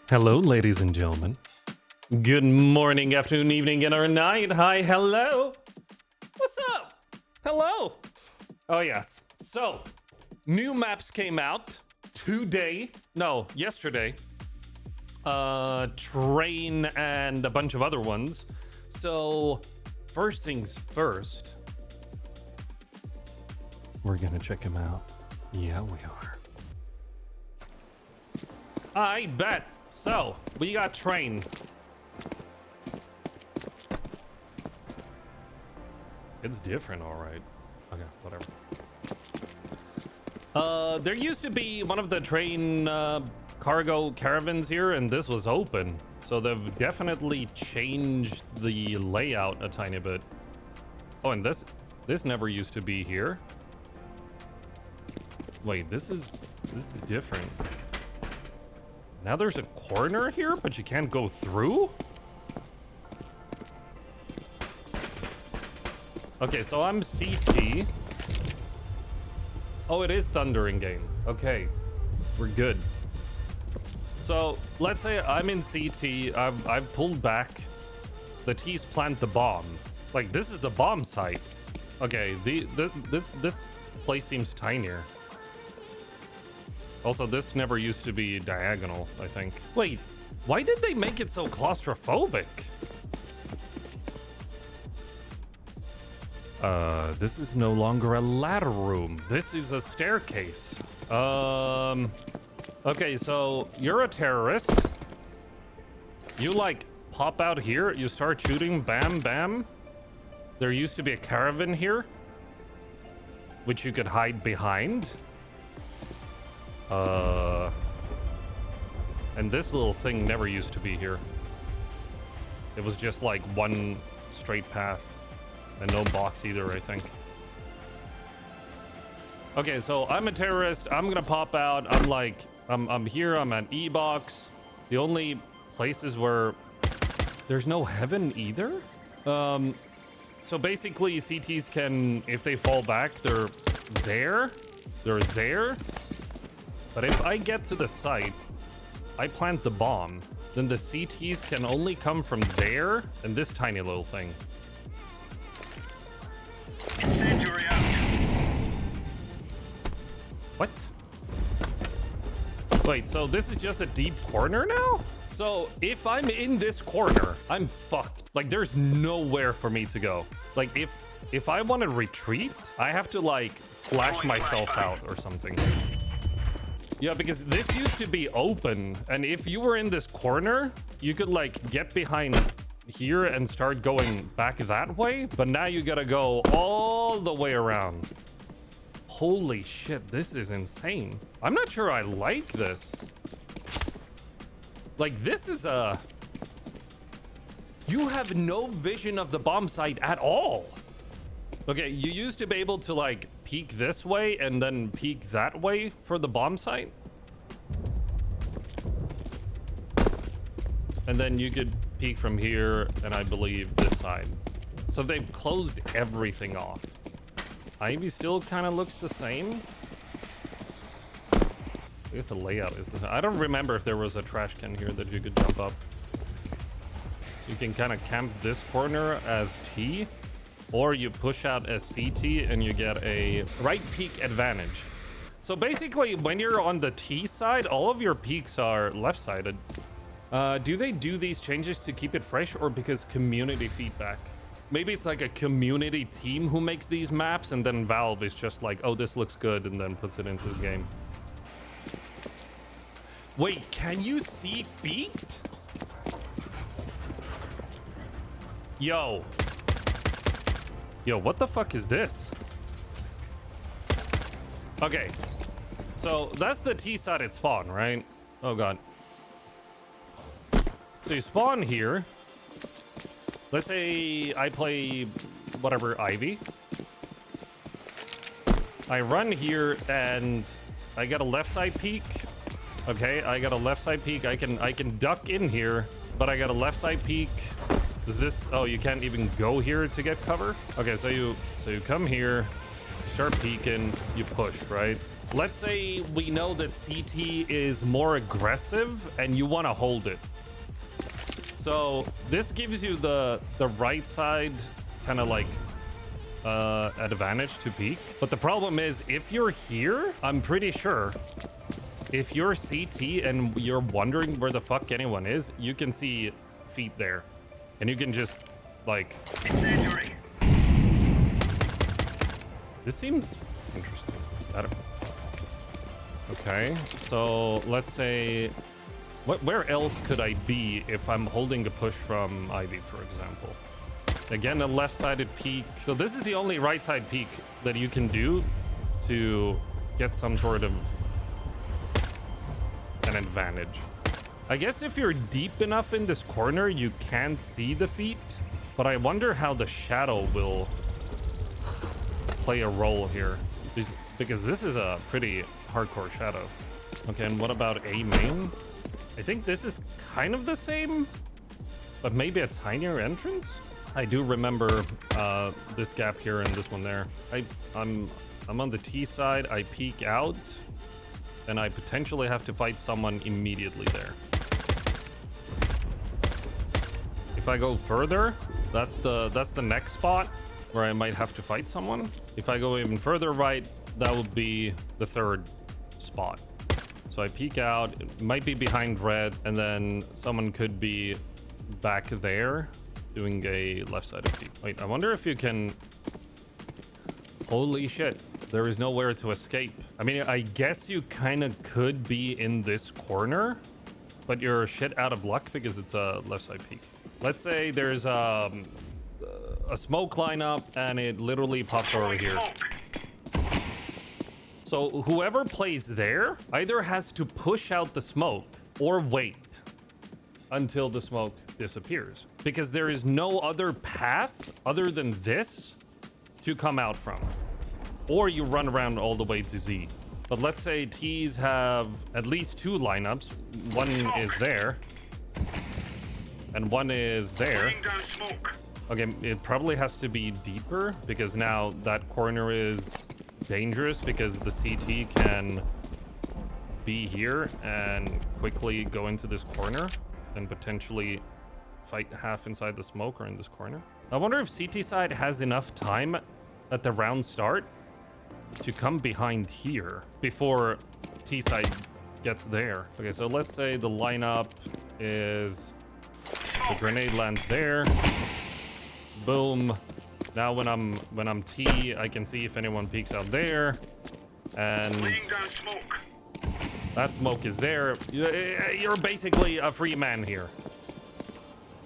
Hello, ladies and gentlemen. Good morning, afternoon, evening, and or night. Hi, hello. What's up? Hello. Oh, yes. So, new maps came out yesterday. Train and a bunch of other ones. So, first things first, we're gonna check them out. Yeah, we are. I bet. So, we got train. It's different, all right. Okay, whatever. There used to be one of the train cargo caravans here, and this was open. So they've definitely changed the layout a tiny bit. Oh, and this never used to be here. Wait, this is different. Now there's a corner here, but you can't go through? Okay, so I'm CT. Oh, it is Thunder in game. Okay, we're good. So let's say I'm in CT. I've pulled back. The T's plant the bomb. Like, this is the bomb site. Okay, this place seems tinier. Also, this never used to be diagonal, I think. Wait, why did they make it so claustrophobic? This is no longer a ladder room. This is a staircase. Okay, so you're a terrorist. You, like, pop out here. You start shooting. Bam, bam. There used to be a caravan here, which you could hide behind. And this little thing never used to be here. It was just like one straight path and no box either, I think. Okay, so I'm a terrorist. I'm gonna pop out. I'm here. I'm at E-box. The only places where there's no heaven either. So basically CTs can, if they fall back, they're there. But if I get to the site, I plant the bomb, then the CTs can only come from there and this tiny little thing. Incendiary out. What? Wait, so this is just a deep corner now? So if I'm in this corner, I'm fucked. Like, there's nowhere for me to go. Like, if I want to retreat, I have to, like, flash myself out or something. Yeah, because this used to be open, and if you were in this corner, you could, like, get behind here and start going back that way, but now you gotta go all the way around. Holy shit, this is insane. I'm not sure I like this. Like, this is a... You have no vision of the bomb site at all. Okay, you used to be able to, like, peek this way and then peek that way for the bomb site. And then you could peek from here and I believe this side. So they've closed everything off. Ivy still kind of looks the same. I guess the layout is the same. I don't remember if there was a trash can here that you could jump up. You can kind of camp this corner as T, or you push out as CT and you get a right peak advantage. So basically, when you're on the T side, all of your peaks are left-sided. Do they do these changes to keep it fresh or because community feedback? Maybe it's like a community team who makes these maps and then Valve is just like, oh, this looks good, and then puts it into the game. Wait, can you see feet? Yo, what the fuck is this? Okay, so that's the T-sided spawn, right? Oh god. So you spawn here. Let's say I play whatever Ivy. I run here and I got a left side peek. Okay, I got a left side peek. I can duck in here, but I got a left side peek. Does this... Oh, you can't even go here to get cover? Okay, so you come here, start peeking, you push, right? Let's say we know that CT is more aggressive and you want to hold it. So this gives you the right side kind of like advantage to peek. But the problem is if you're here, I'm pretty sure if you're CT and you're wondering where the fuck anyone is, you can see feet there. And you can just like... Incendiary. This seems interesting. I don't... Okay, so let's say... Where else could I be if I'm holding a push from Ivy, for example? Again, a left-sided peek. So this is the only right-side peek that you can do to get some sort of an advantage. I guess if you're deep enough in this corner, you can't see the feet. But I wonder how the shadow will play a role here. Because this is a pretty hardcore shadow. Okay, and what about A main? I think this is kind of the same, but maybe a tinier entrance. I do remember this gap here and this one there. I'm on the T side. I peek out, and I potentially have to fight someone immediately there. If I go further, that's the next spot where I might have to fight someone. If I go even further right, that would be the third spot. So I peek out, it might be behind red, and then someone could be back there doing a left-sided peek. Wait, I wonder if you can... Holy shit, there is nowhere to escape. I mean, I guess you kind of could be in this corner, but you're shit out of luck because it's a left-side peek. Let's say there's a smoke lineup and it literally pops over here. So whoever plays there either has to push out the smoke or wait until the smoke disappears, because there is no other path other than this to come out from, or you run around all the way to Z. But let's say T's have at least two lineups. One is there and one is there. Okay, it probably has to be deeper because now that corner is dangerous because the CT can be here and quickly go into this corner and potentially fight half inside the smoke or in this corner. I wonder if CT side has enough time at the round start to come behind here before T side gets there. Okay, so let's say the lineup is the grenade lands there. Boom. Now when I'm T, I can see if anyone peeks out there, and that smoke is there. You're basically a free man here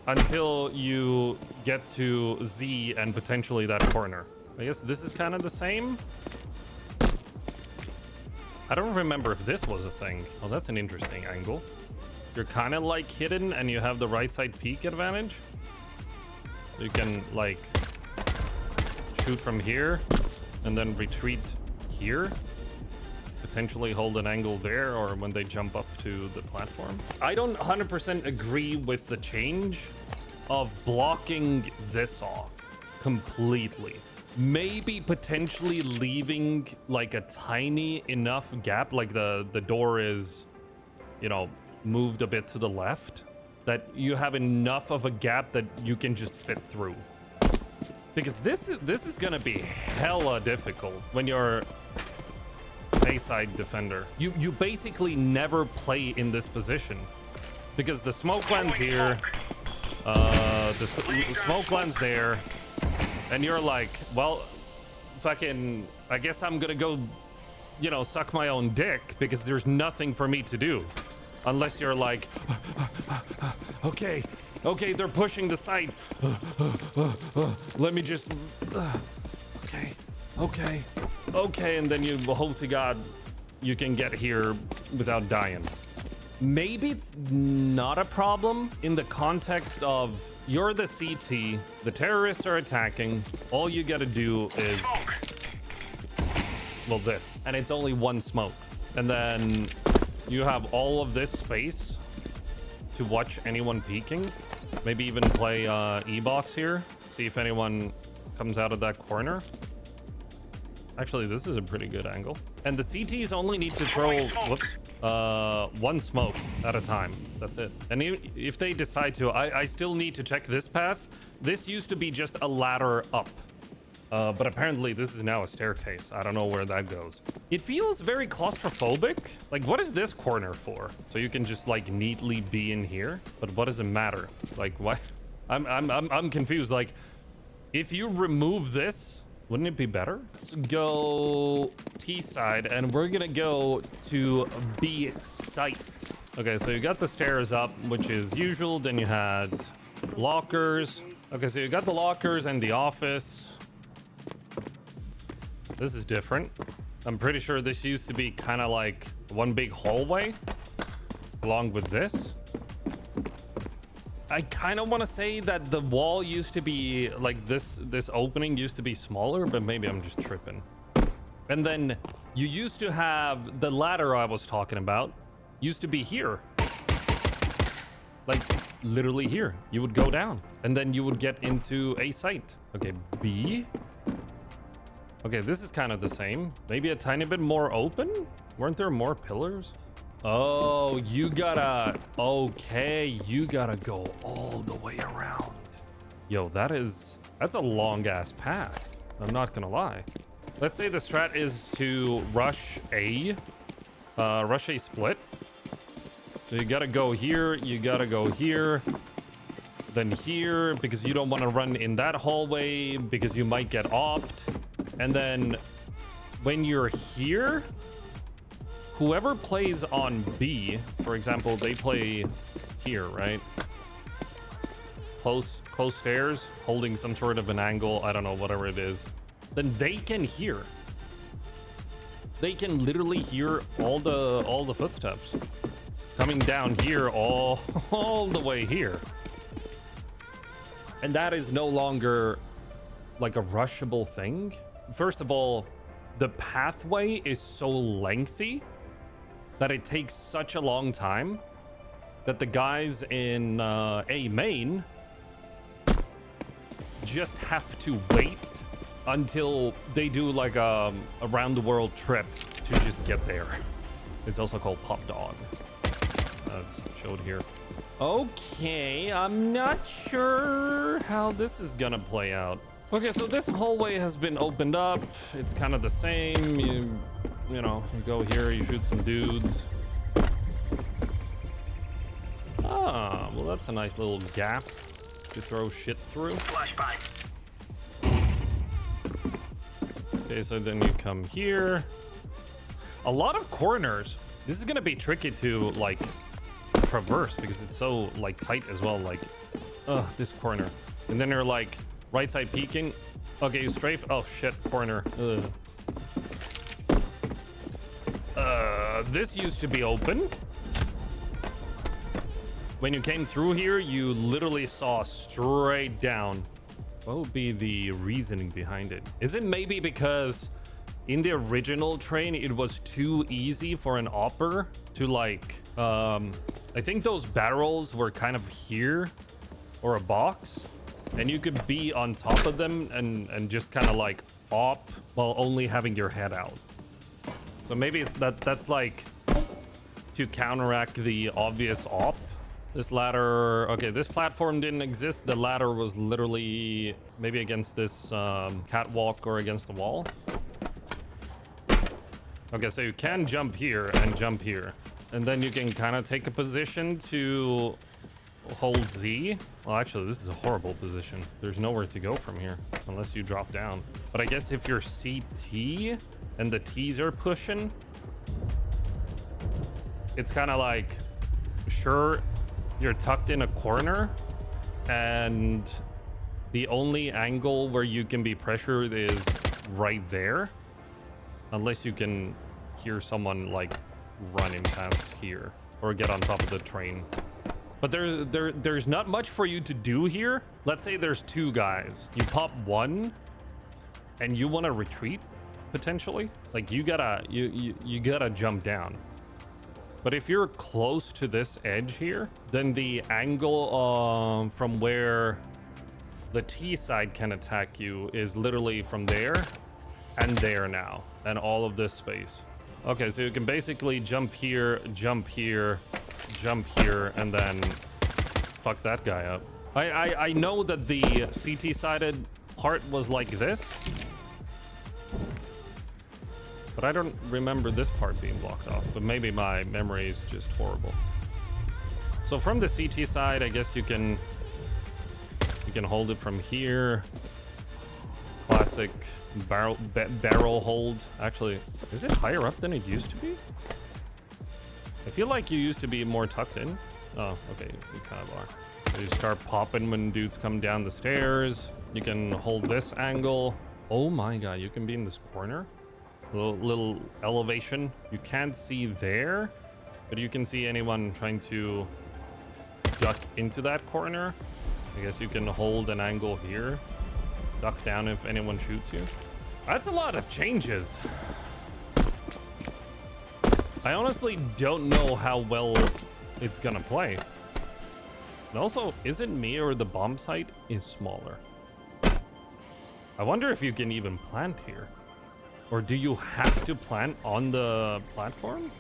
until you get to Z and potentially that corner. I guess this is kind of the same. I don't remember if this was a thing. Oh, that's an interesting angle. You're kind of like hidden and you have the right side peek advantage. You can like shoot from here and then retreat here, potentially hold an angle there, or when they jump up to the platform. I don't 100% agree with the change of blocking this off completely. Maybe potentially leaving like a tiny enough gap, like the door is, you know, moved a bit to the left, that you have enough of a gap that you can just fit through. Because this is gonna be hella difficult when you're a side defender. You basically never play in this position because the smoke lands here, the smoke lands there, and you're like, well, fucking, I guess I'm gonna go, you know, suck my own dick because there's nothing for me to do, unless you're like, okay, they're pushing the site. Let me just, okay, and then you hope to God you can get here without dying. Maybe it's not a problem in the context of you're the CT, the terrorists are attacking, all you gotta do is, well, this, and it's only one smoke, and then you have all of this space to watch anyone peeking. Maybe even play E-box here, see if anyone comes out of that corner. Actually, this is a pretty good angle. And the CTs only need to throw, one smoke at a time. That's it. And if they decide to, I still need to check this path. This used to be just a ladder up. But apparently this is now a staircase. I don't know where that goes. It feels very claustrophobic. Like, what is this corner for? So you can just like neatly be in here. But what does it matter? Like, why? I'm confused. Like, if you remove this, wouldn't it be better? Let's go T side, and we're gonna go to B site. Okay, so you got the stairs up, which is usual. Then you had lockers. Okay, so you got the lockers and the office. This is different. I'm pretty sure this used to be kind of like one big hallway along with this. I kind of want to say that the wall used to be like this opening used to be smaller, but maybe I'm just tripping. And then you used to have the ladder I was talking about used to be here. Like literally here. You would go down and then you would get into a site. Okay, B. Okay, this is kind of the same. Maybe a tiny bit more open? Weren't there more pillars? Oh, you gotta... Okay, you gotta go all the way around. Yo, that's a long-ass path. I'm not gonna lie. Let's say the strat is to rush a split. So you gotta go here, you gotta go here, then here, because you don't want to run in that hallway, because you might get opt. And then when you're here... Whoever plays on B, for example, they play here, right? Close stairs, holding some sort of an angle, I don't know, whatever it is. Then they can hear. They can literally hear all the footsteps coming down here all the way here. And that is no longer like a rushable thing. First of all, the pathway is so lengthy that it takes such a long time that the guys in A main just have to wait until they do like a around the world trip to just get there. It's also called Pop Dog. That's showed here. Okay, I'm not sure how this is gonna play out. Okay, so this hallway has been opened up. It's kind of the same. You know, you go here, you shoot some dudes. Ah, well, that's a nice little gap to throw shit through. Flashbang. Okay, so then you come here. A lot of corners. This is gonna be tricky to like traverse because it's so like tight as well. Like, this corner, and then you're like right side peeking. Okay, you strafe. Oh shit, corner. Ugh. This used to be open. When you came through here, you literally saw straight down. What would be the reasoning behind it? Is it maybe because in the original train, it was too easy for an opper to like, I think those barrels were kind of here or a box and you could be on top of them and just kind of like op while only having your head out. So maybe that's like to counteract the obvious op. This ladder, okay, this platform didn't exist. The ladder was literally maybe against this catwalk or against the wall. Okay, so you can jump here and jump here. And then you can kind of take a position to hold Z. Well, actually, this is a horrible position. There's nowhere to go from here unless you drop down. But I guess if you're CT and the T's are pushing, it's kind of like, sure, you're tucked in a corner and the only angle where you can be pressured is right there, unless you can hear someone like running past here or get on top of the train. But there's not much for you to do here. Let's say there's two guys, you pop one and you want to retreat potentially, like you gotta jump down. But if you're close to this edge here, then the angle from where the T side can attack you is literally from there and there now, and all of this space. Okay, so you can basically jump here, jump here, jump here, and then fuck that guy up. I know that the CT-sided part was like this, but I don't remember this part being blocked off. But maybe my memory is just horrible. So from the CT side, I guess you can hold it from here. Classic barrel hold. Actually, is it higher up than it used to be? I feel like you used to be more tucked in. Oh, okay, you kind of are. So you start popping when dudes come down the stairs. You can hold this angle. Oh my god, you can be in this corner. Little elevation. You can't see there, but you can see anyone trying to duck into that corner. I guess you can hold an angle here. Duck down if anyone shoots you. That's a lot of changes. I honestly don't know how well it's gonna play. And also, is it me or the bomb site is smaller? I wonder if you can even plant here. Or do you have to plant on the platform?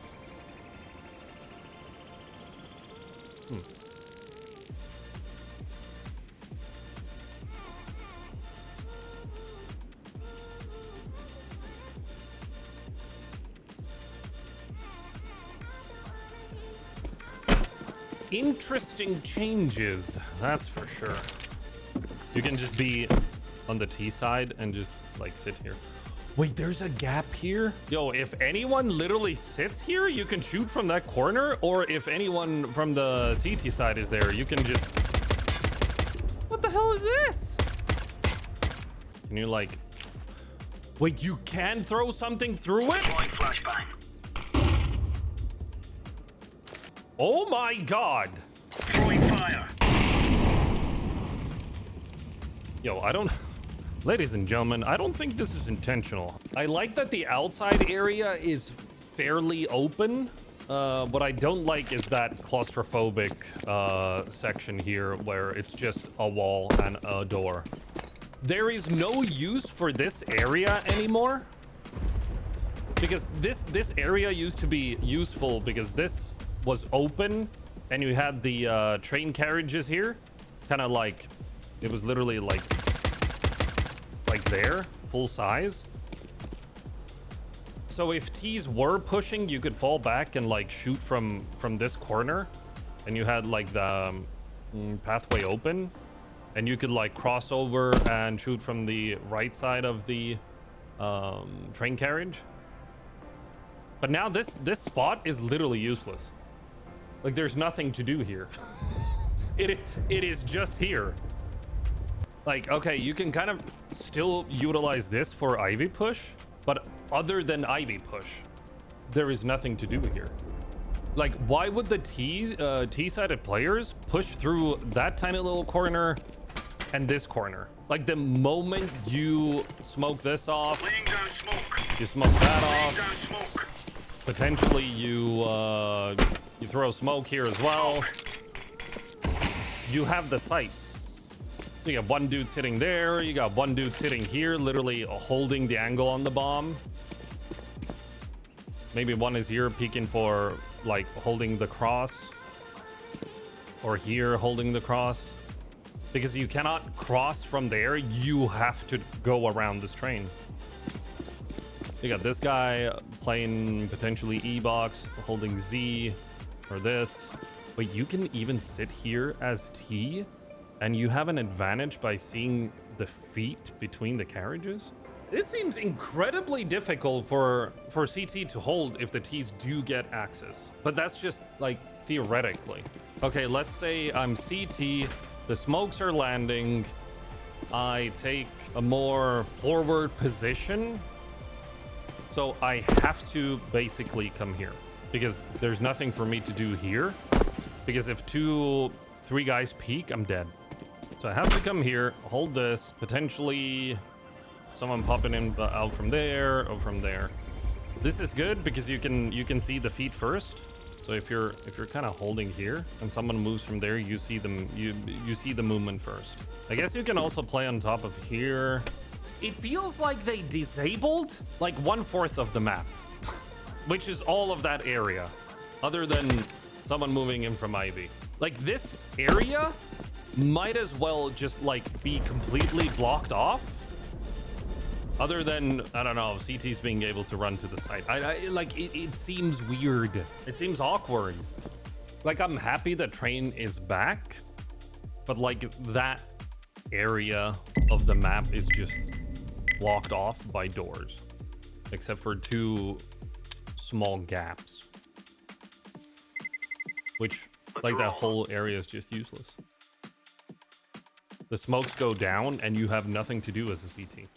Interesting changes, that's for sure. You can just be on the T side and just like sit here. Wait, there's a gap here? Yo, if anyone literally sits here, you can shoot from that corner, or if anyone from the CT side is there, you can just... What the hell is this? Can you like... Wait, you can throw something through it? Flashbang. Oh my god. Throwing fire. Yo, I don't... Ladies and gentlemen, I don't think this is intentional. I like that the outside area is fairly open. What I don't like is that claustrophobic section here where it's just a wall and a door. There is no use for this area anymore. Because this area used to be useful because this was open and you had the train carriages here. Kind of like, it was literally like there, full size. So if T's were pushing, you could fall back and like shoot from this corner, and you had like the pathway open, and you could like cross over and shoot from the right side of the train carriage. But now this spot is literally useless. Like there's nothing to do here. it is just here. Like, okay, you can kind of still utilize this for Ivy push, but other than Ivy push, there is nothing to do here. Like, why would the T-sided players push through that tiny little corner and this corner? Like, the moment you smoke this off, Laying down smoke. you smoke that Laying off, down smoke. potentially you throw smoke here as well. You have the site. You got one dude sitting there, you got one dude sitting here, literally holding the angle on the bomb. Maybe one is here peeking for like holding the cross, or here holding the cross, because you cannot cross from there. You have to go around this train. You got this guy playing potentially E-box, holding Z or this. But you can even sit here as T, and you have an advantage by seeing the feet between the carriages. This seems incredibly difficult for CT to hold if the Ts do get access. But that's just like theoretically. Okay, let's say I'm CT, the smokes are landing, I take a more forward position. So I have to basically come here because there's nothing for me to do here. Because if 2-3 guys peek, I'm dead. So I have to come here, hold this, potentially someone popping in out from there or from there. This is good because you can see the feet first. So if you're kind of holding here and someone moves from there, you see them, you see the movement first. I guess you can also play on top of here It feels like they disabled like 1/4 of the map, which is all of that area, other than someone moving in from Ivy. Like this area might as well just like be completely blocked off, other than, I don't know, CT's being able to run to the site. I like it seems weird. It seems awkward. Like, I'm happy that train is back, but like that area of the map is just blocked off by doors, except for 2 small gaps, which like that whole area is just useless. The smokes go down and you have nothing to do as a CT.